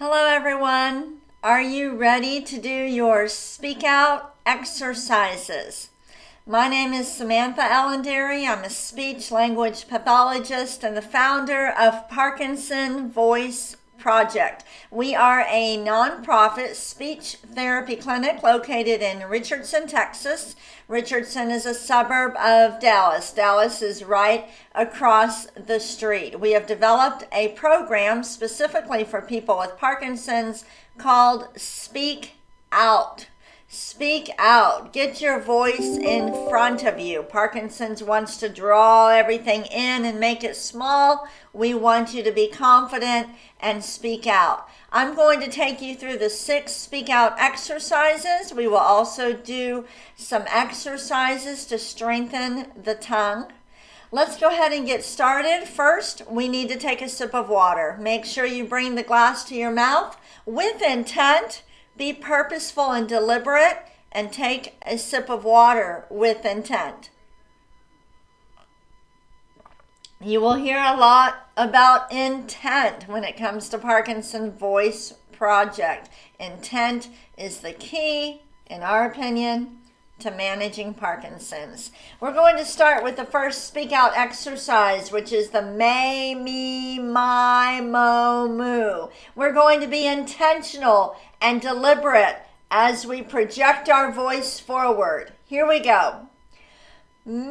Hello everyone. Are you ready to do your speak out exercises? My name is Samantha Allenderry. I'm a speech language pathologist and the founder of Parkinson Voice Project. We are a nonprofit speech therapy clinic located in Richardson, Texas. Richardson is a suburb of Dallas. Dallas is right across the street. We have developed a program specifically for people with Parkinson's called Speak Out. Speak out. Get your voice in front of you. Parkinson's wants to draw everything in and make it small. We want you to be confident and speak out. I'm going to take you through the 6 speak out exercises. We will also do some exercises to strengthen the tongue. Let's go ahead and get started. First, we need to take a sip of water. Make sure you bring the glass to your mouth with intent. Be purposeful and deliberate and take a sip of water with intent. You will hear a lot about intent when it comes to Parkinson Voice Project. Intent is the key, in our opinion, to managing Parkinson's. We're going to start with the first speak out exercise, which is the may, me, my, mo, moo. We're going to be intentional and deliberate as we project our voice forward. Here we go. May,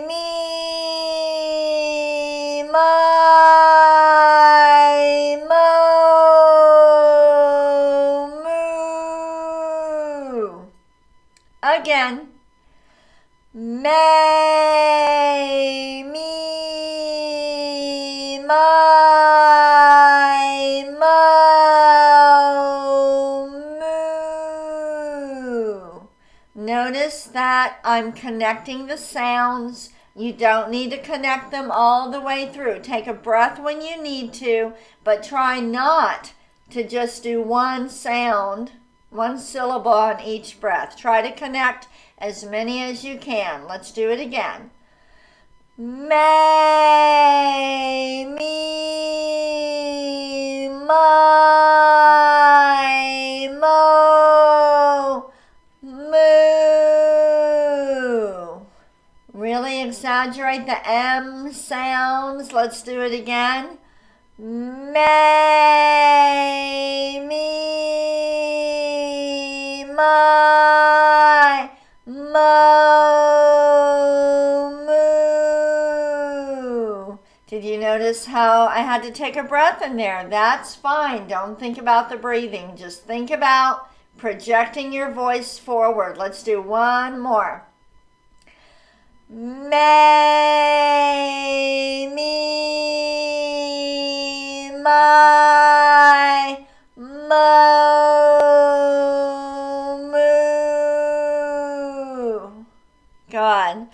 me, my, mo, moo. Again. May, me, my, mo, moo. Notice that I'm connecting the sounds. You don't need to connect them all the way through. Take a breath when you need to, but try not to just do one sound, one syllable on each breath. Try to connect as many as you can. Let's do it again. May, me, my, mo, moo. Really exaggerate the M sounds. Let's do it again. May, me, my, mo, moo. Did you notice how I had to take a breath in there? That's fine. Don't think about the breathing. Just think about projecting your voice forward. Let's do one more. May, me, my, mo, moo. Good.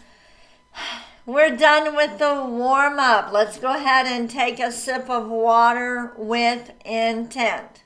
We're done with the warm-up. Let's go ahead and take a sip of water with intent.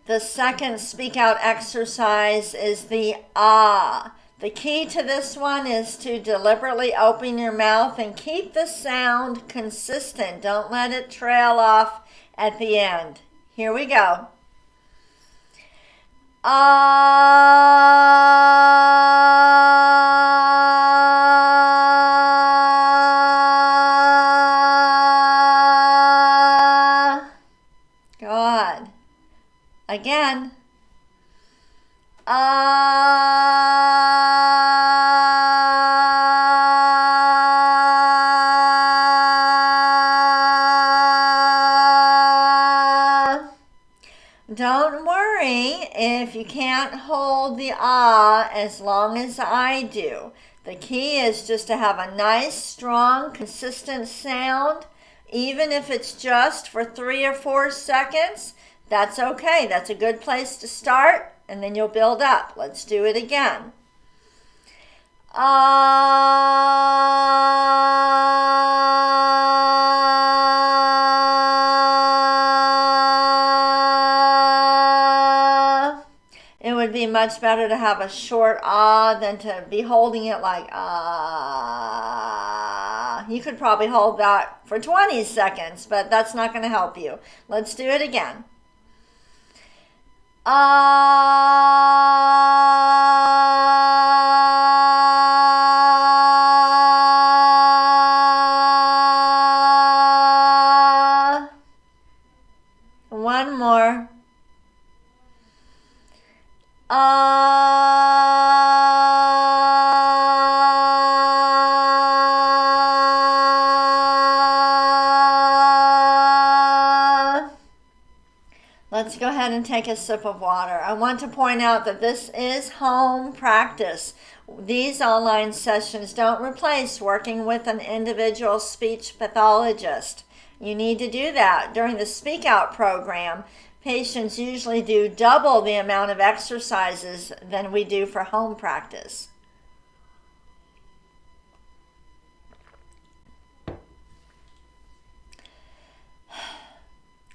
The second speak out exercise is the ah. The key to this one is to deliberately open your mouth and keep the sound consistent. Don't let it trail off at the end. Here we go. Ah. Good. Again. Don't worry if you can't hold the ah as long as I do. The key is just to have a nice, strong, consistent sound. Even if it's just for 3 or 4 seconds, that's okay. That's a good place to start, and then you'll build up. Let's do it again. would be much better to have a short ah than to be holding it like ah. You could probably hold that for 20 seconds, but that's not going to help you. Let's do it again. Ah. One more. Let's go ahead and take a sip of water. I want to point out that this is home practice. These online sessions don't replace working with an individual speech pathologist. You need to do that. During the Speak Out program, patients usually do double the amount of exercises than we do for home practice.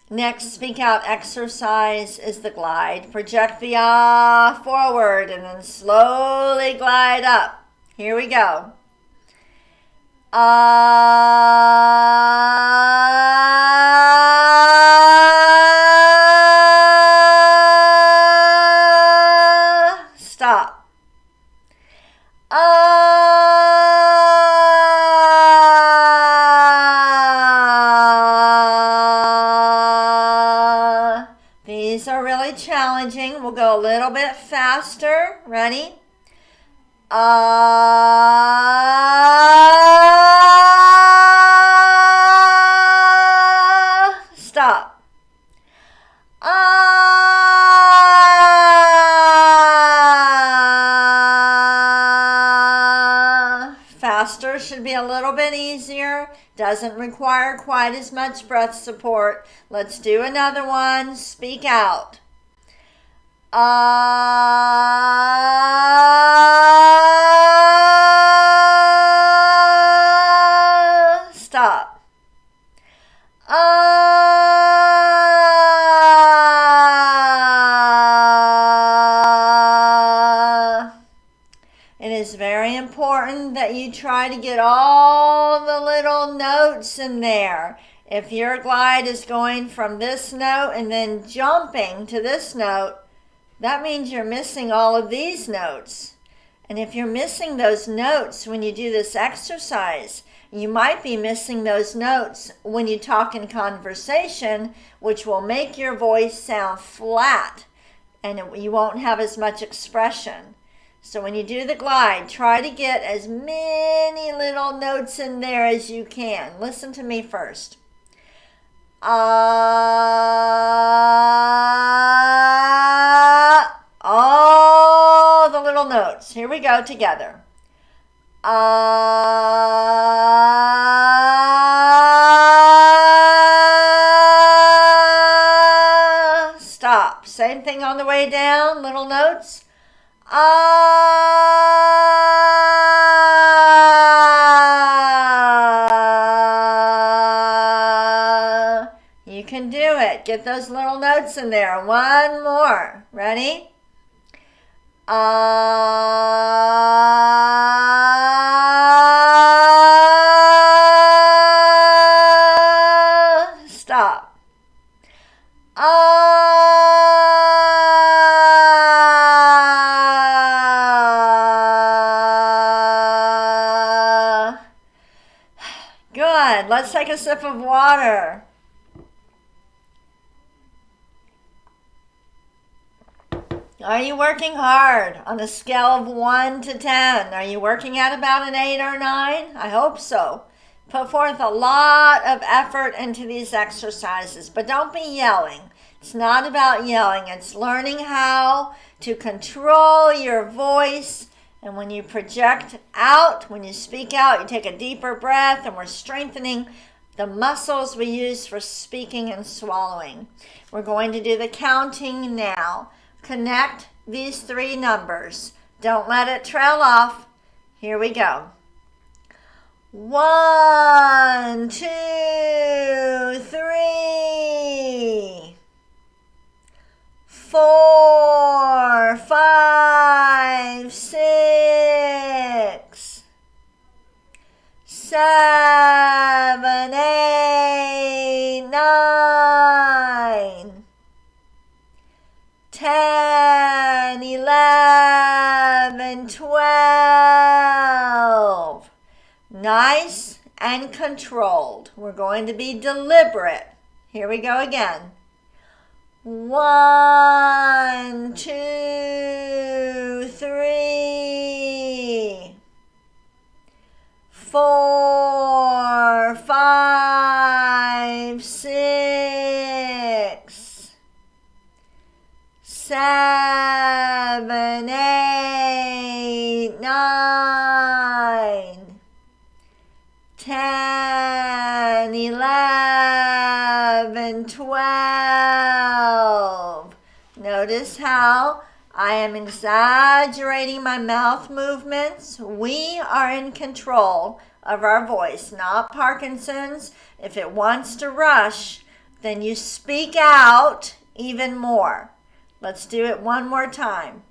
Next Speak Out exercise is the glide. Project the ah forward and then slowly glide up. Here we go. Stop. These are really challenging. We'll go a little bit faster. Ready? Stop. Faster should be a little bit easier. Doesn't require quite as much breath support. Let's do another one. Speak out. Stop. It is very important that you try to get all the little notes in there. If your glide is going from this note and then jumping to this note, that means you're missing all of these notes. And if you're missing those notes when you do this exercise, you might be missing those notes when you talk in conversation, which will make your voice sound flat and you won't have as much expression. So when you do the glide, try to get as many little notes in there as you can. Listen to me first. All the little notes. Here we go together. Stop. Same thing on the way down, little notes. You can do it. Get those little notes in there. One more. Ready? Stop. Good. Let's take a sip of water. Are you working hard on a scale of 1 to 10? Are you working at about an 8 or 9? I hope so. Put forth a lot of effort into these exercises, but don't be yelling. It's not about yelling. It's learning how to control your voice. And when you project out, when you speak out, you take a deeper breath, and we're strengthening the muscles we use for speaking and swallowing. We're going to do the counting now. Connect these 3 numbers. Don't let it trail off. Here we go. 1, 2, 3, 4, 5, 10, 11, 12. Nice and controlled. We're going to be deliberate. Here we go again. 1, 2, 3, 4, 5, 6, 7, 8, 9, 10, 11, 12. Notice how I am exaggerating my mouth movements. We are in control of our voice, not Parkinson's. If it wants to rush, then you speak out even more. Let's do it one more time.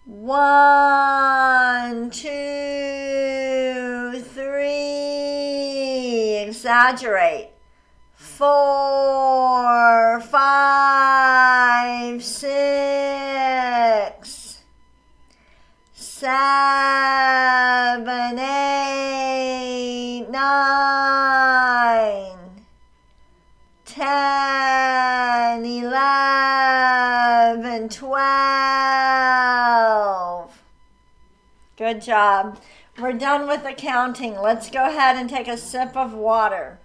1, 2, 3. Exaggerate. 4, 5, 6, 7, 8, 9, 10, 11, 12. Good job. We're done with the counting. Let's go ahead and take a sip of water.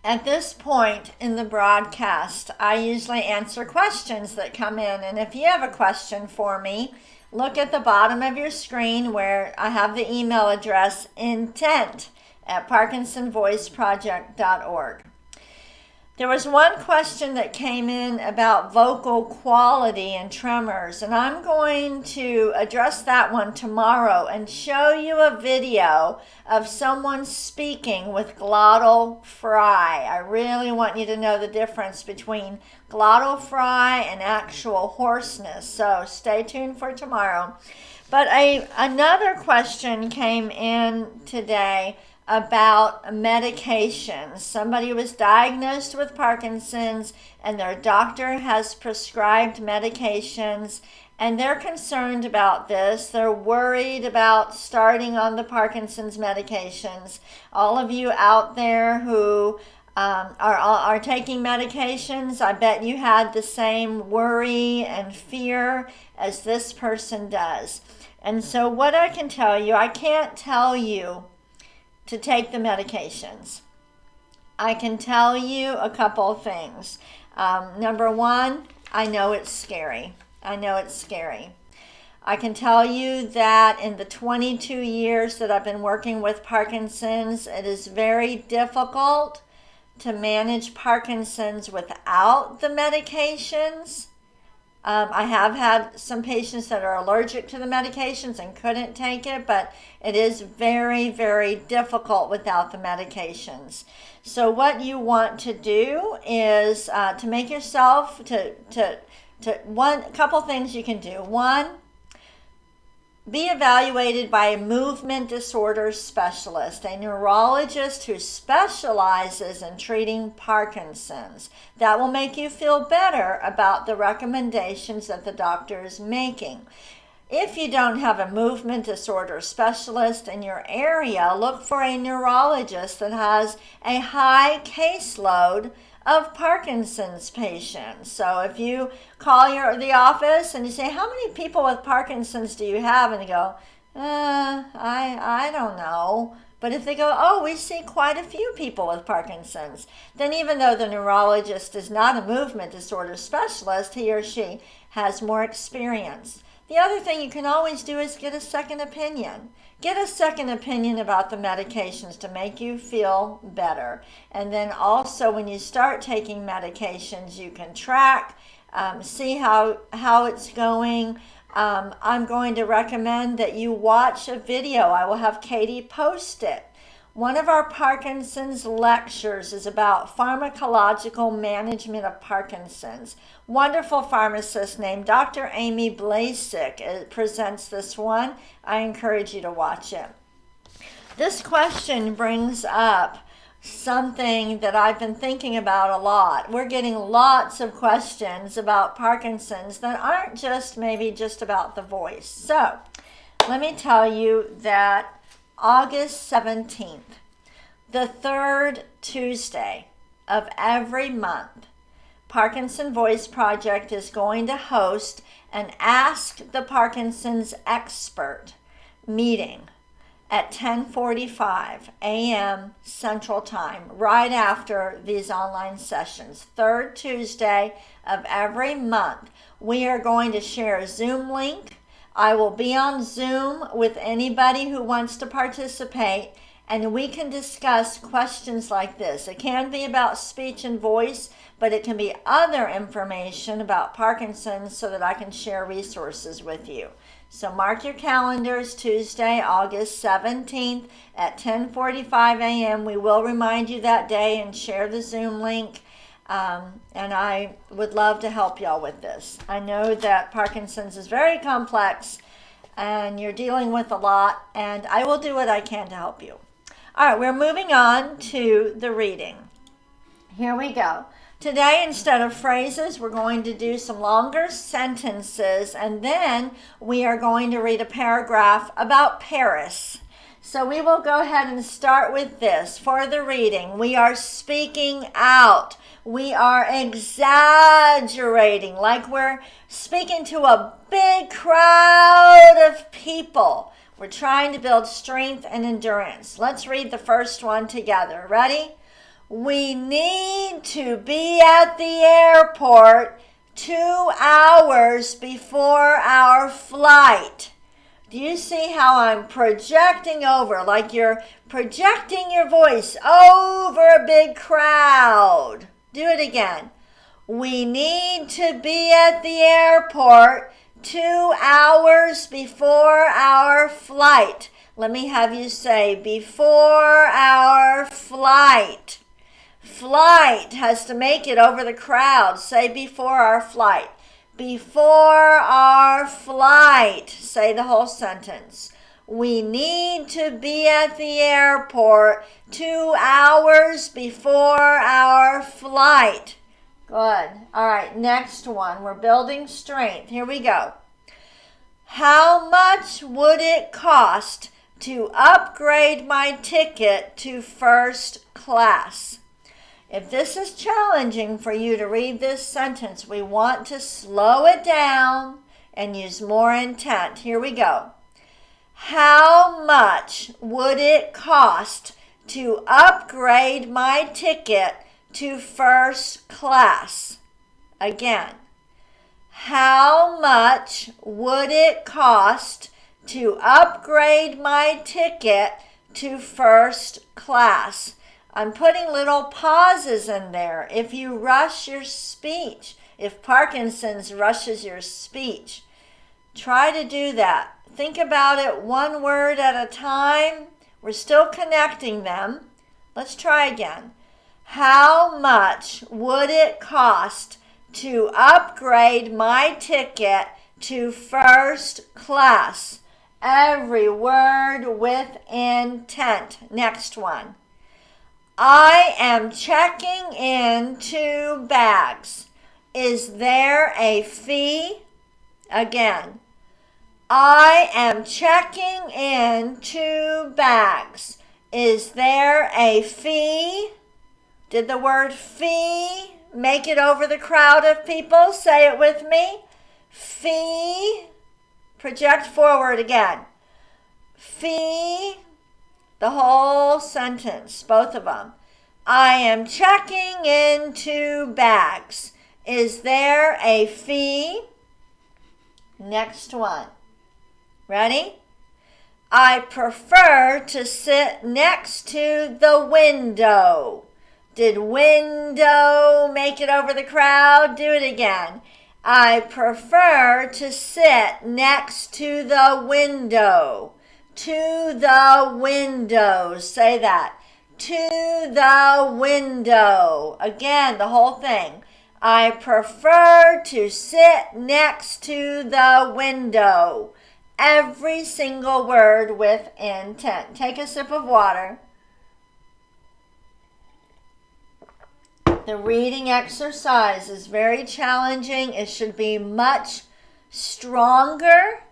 At this point in the broadcast, I usually answer questions that come in. And if you have a question for me, look at the bottom of your screen where I have the email address intent@parkinsonvoiceproject.org. There was one question that came in about vocal quality and tremors, and I'm going to address that one tomorrow and show you a video of someone speaking with glottal fry. I really want you to know the difference between glottal fry and actual hoarseness, so stay tuned for tomorrow. But another question came in today about medications. Somebody was diagnosed with Parkinson's and their doctor has prescribed medications and they're concerned about this. They're worried about starting on the Parkinson's medications. All of you out there who are taking medications, I bet you had the same worry and fear as this person does. And so what I can tell you, I can't tell you to take the medications. I can tell you a couple of things. Number one, I know it's scary. I know it's scary. I can tell you that in the 22 years that I've been working with Parkinson's, it is very difficult to manage Parkinson's without the medications. I have had some patients that are allergic to the medications and couldn't take it, but it is very, very difficult without the medications. So what you want to do is to make yourself, a couple things you can do. One, be evaluated by a movement disorders specialist, a neurologist who specializes in treating Parkinson's. That will make you feel better about the recommendations that the doctor is making. If you don't have a movement disorder specialist in your area, look for a neurologist that has a high caseload of Parkinson's patients. So if you call the office and you say, how many people with Parkinson's do you have? And they go, I don't know. But if they go, oh, we see quite a few people with Parkinson's, then even though the neurologist is not a movement disorder specialist, he or she has more experience. The other thing you can always do is get a second opinion. Get a second opinion about the medications to make you feel better. And then also when you start taking medications, you can track, see how it's going. I'm going to recommend that you watch a video. I will have Katie post it. One of our Parkinson's lectures is about pharmacological management of Parkinson's. Wonderful pharmacist named Dr. Amy Blasik presents this one. I encourage you to watch it. This question brings up something that I've been thinking about a lot. We're getting lots of questions about Parkinson's that aren't just maybe just about the voice. So let me tell you that August 17th, the third Tuesday of every month, Parkinson Voice Project is going to host an Ask the Parkinson's Expert meeting at 10:45 a.m. Central Time, right after these online sessions. Third Tuesday of every month, we are going to share a Zoom link. I will be on Zoom with anybody who wants to participate, and we can discuss questions like this. It can be about speech and voice, but it can be other information about Parkinson's so that I can share resources with you. So mark your calendars, Tuesday, August 17th at 10:45 a.m. We will remind you that day and share the Zoom link. And I would love to help y'all with this. I know that Parkinson's is very complex and you're dealing with a lot, and I will do what I can to help you. All right, we're moving on to the reading. Here we go. Today, instead of phrases, we're going to do some longer sentences, and then we are going to read a paragraph about Paris. So we will go ahead and start with this. For the reading, we are speaking out. We are exaggerating, like we're speaking to a big crowd of people. We're trying to build strength and endurance. Let's read the first one together. Ready? We need to be at the airport 2 hours before our flight. Do you see how I'm projecting over, like you're projecting your voice over a big crowd? Do it again. We need to be at the airport 2 hours before our flight. Let me have you say, before our flight. Flight has to make it over the crowd. Say before our flight. Before our flight. Say the whole sentence. We need to be at the airport 2 hours before our flight. Good. All right, next one. We're building strength. Here we go. How much would it cost to upgrade my ticket to first class? If this is challenging for you to read this sentence, we want to slow it down and use more intent. Here we go. How much would it cost to upgrade my ticket to first class? Again, how much would it cost to upgrade my ticket to first class? I'm putting little pauses in there. If you rush your speech, if Parkinson's rushes your speech, try to do that. Think about it one word at a time. We're still connecting them. Let's try again. How much would it cost to upgrade my ticket to first class? Every word with intent. Next one. I am checking in 2 bags. Is there a fee? Again. I am checking in 2 bags. Is there a fee? Did the word fee make it over the crowd of people? Say it with me. Fee. Project forward again. Fee. The whole sentence, both of them. I am checking in 2 bags. Is there a fee? Next one. Ready? I prefer to sit next to the window. Did window make it over the crowd? Do it again. I prefer to sit next to the window. To the window. Say that. To the window. Again, the whole thing. I prefer to sit next to the window. Every single word with intent. Take a sip of water. The reading exercise is very challenging. It should be much stronger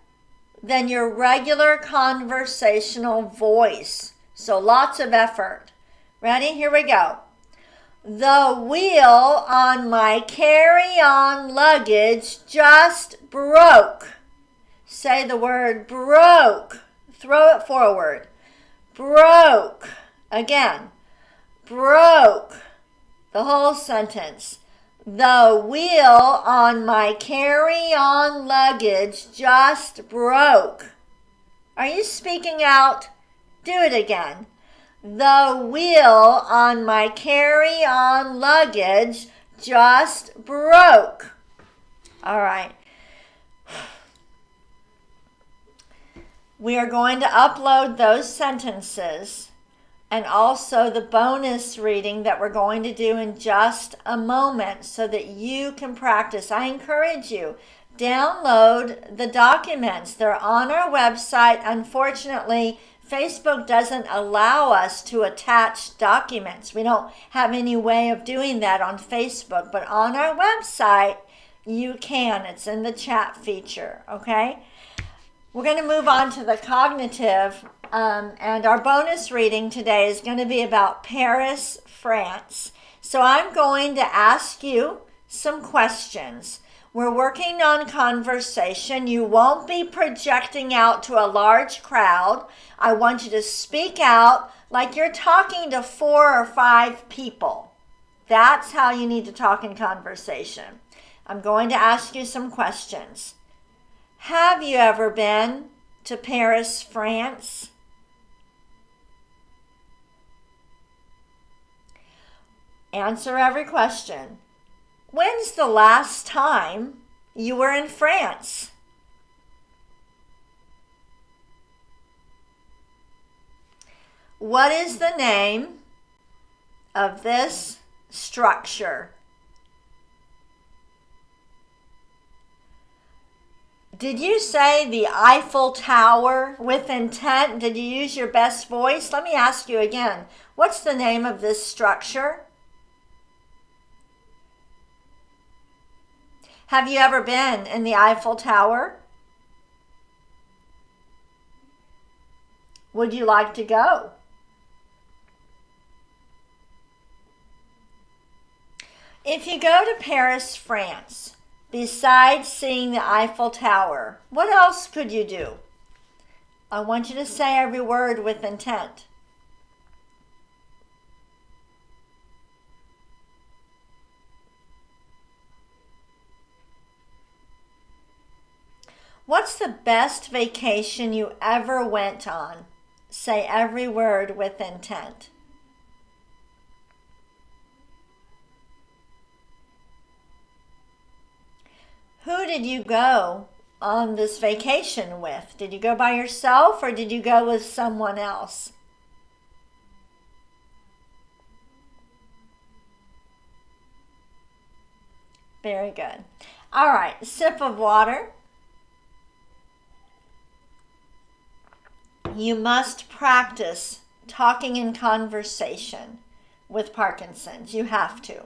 than your regular conversational voice. So lots of effort. Ready? Here we go. The wheel on my carry-on luggage just broke. Say the word broke. Throw it forward. Broke. Again. Broke. The whole sentence. The wheel on my carry-on luggage just broke. Are you speaking out? Do it again. The wheel on my carry-on luggage just broke. All right. We are going to upload those sentences and also the bonus reading that we're going to do in just a moment so that you can practice. I encourage you, download the documents. They're on our website. Unfortunately, Facebook doesn't allow us to attach documents. We don't have any way of doing that on Facebook, but on our website, you can. It's in the chat feature, okay? We're going to move on to the cognitive, and our bonus reading today is going to be about Paris, France. So I'm going to ask you some questions. We're working on conversation. You won't be projecting out to a large crowd. I want you to speak out like you're talking to 4 or 5 people. That's how you need to talk in conversation. I'm going to ask you some questions. Have you ever been to Paris, France? Answer every question. When's the last time you were in France? What is the name of this structure? Did you say the Eiffel Tower with intent? Did you use your best voice? Let me ask you again. What's the name of this structure? Have you ever been in the Eiffel Tower? Would you like to go? If you go to Paris, France, besides seeing the Eiffel Tower, what else could you do? I want you to say every word with intent. What's the best vacation you ever went on? Say every word with intent. Who did you go on this vacation with? Did you go by yourself or did you go with someone else? Very good. All right, sip of water. You must practice talking in conversation with Parkinson's. You have to.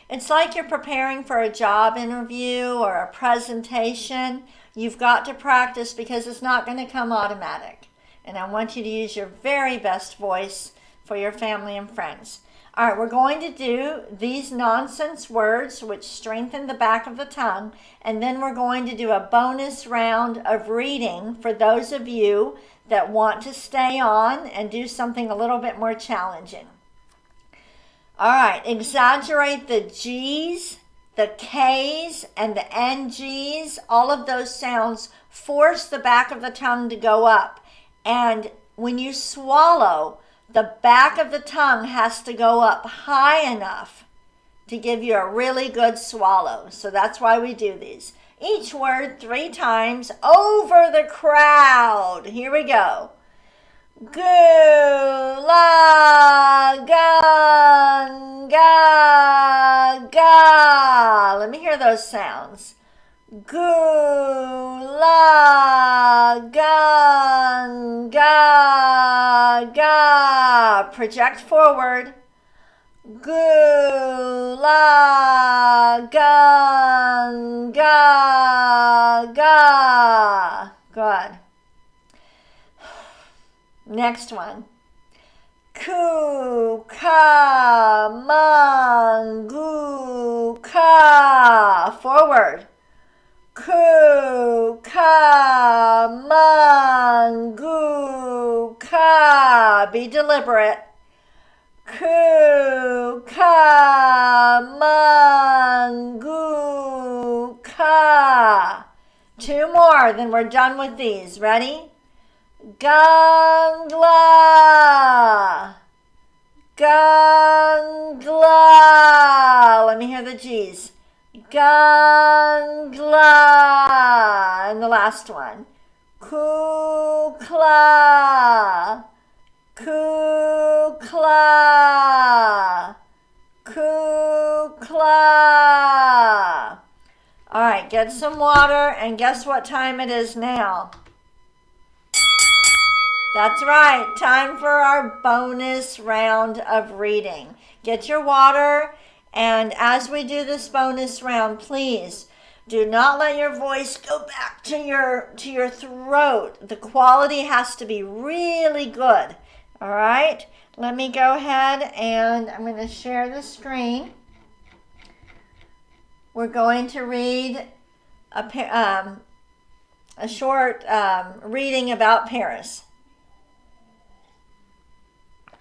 It's like you're preparing for a job interview or a presentation. You've got to practice because it's not going to come automatic. And I want you to use your very best voice for your family and friends. All right, we're going to do these nonsense words which strengthen the back of the tongue, and then we're going to do a bonus round of reading for those of you that want to stay on and do something a little bit more challenging. All right, exaggerate the G's, the K's, and the NG's. All of those sounds force the back of the tongue to go up. And when you swallow, the back of the tongue has to go up high enough to give you a really good swallow. So that's why we do these. Each word 3 times over the crowd. Here we go. Gulagan, ga, ga. Let me hear those sounds. Gulagan, ga, ga. Project forward. Gulagan, la, gun, ga, ga. Good. Next one. Ku, ka, man, gu, ka. Forward. Ku, ka, man, gu, ka. Be deliberate. Ku, ka, man, gu, ka. 2 more, then we're done with these. Ready? Gangla. Gangla. Let me hear the G's. Gangla. And the last one. Kukla. Kukla. Kukla. All right, get some water, and guess what time it is now? That's right, time for our bonus round of reading. Get your water, and as we do this bonus round, please do not let your voice go back to your throat. The quality has to be really good. All right, let me go ahead and I'm going to share the screen. We're going to read a short reading about Paris.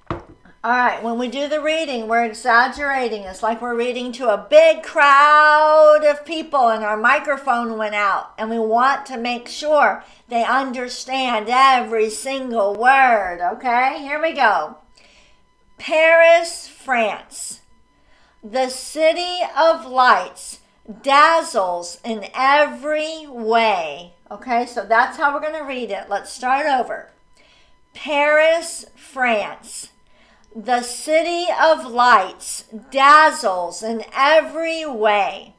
All right, when we do the reading, we're exaggerating. It's like we're reading to a big crowd of people and our microphone went out. And we want to make sure they understand every single word, okay? Here we go. Paris, France. The city of lights dazzles in every way. Okay, so that's how we're going to read it. Let's start over. Paris, France. The city of lights dazzles in every way.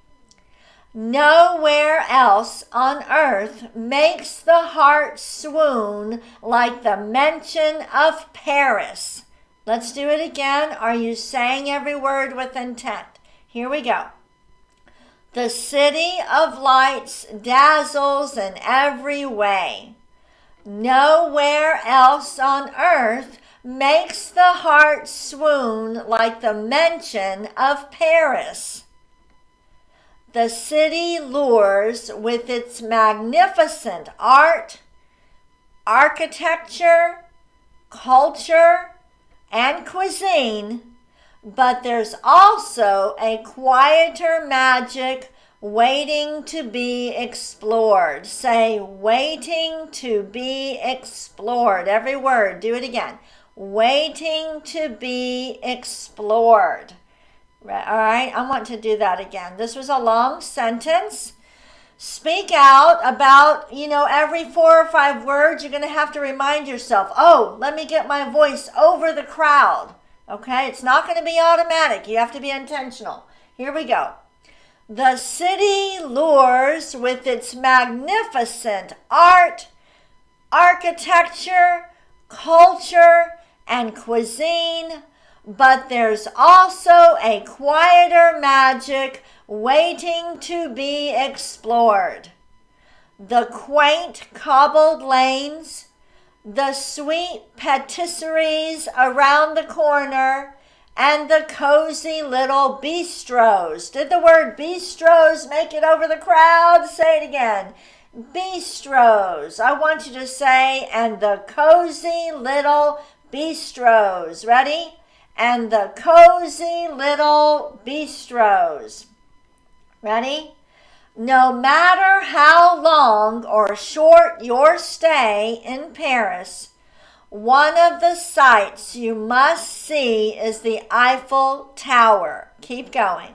Nowhere else on earth makes the heart swoon like the mention of Paris. Let's do it again. Are you saying every word with intent? Here we go. The city of lights dazzles in every way. Nowhere else on earth makes the heart swoon like the mention of Paris. The city lures with its magnificent art, architecture, culture, and cuisine, but there's also a quieter magic waiting to be explored. Say, waiting to be explored. Every word, do it again. Waiting to be explored. All right, I want to do that again. This was a long sentence. Speak out about, every 4 or 5 words. You're going to have to remind yourself, oh, let me get my voice over the crowd. Okay, it's not going to be automatic. You have to be intentional. Here we go. The city lures with its magnificent art, architecture, culture, and cuisine, but there's also a quieter magic waiting to be explored. The quaint cobbled lanes, the sweet patisseries around the corner, and the cozy little bistros. Did the word bistros make it over the crowd? Say it again. Bistros. I want you to say, and the cozy little bistros. Ready? And the cozy little bistros. Ready? No matter how long or short your stay in Paris, one of the sights you must see is the Eiffel Tower. Keep going.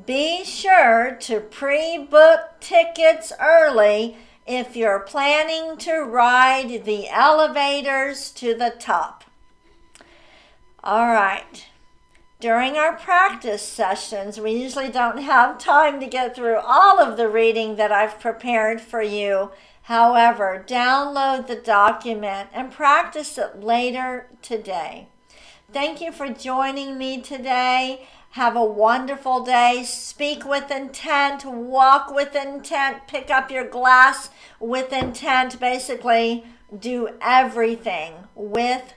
Be sure to pre-book tickets early if you're planning to ride the elevators to the top. All right. During our practice sessions, we usually don't have time to get through all of the reading that I've prepared for you. However, download the document and practice it later today. Thank you for joining me today. Have a wonderful day. Speak with intent, walk with intent, pick up your glass with intent. Basically, do everything with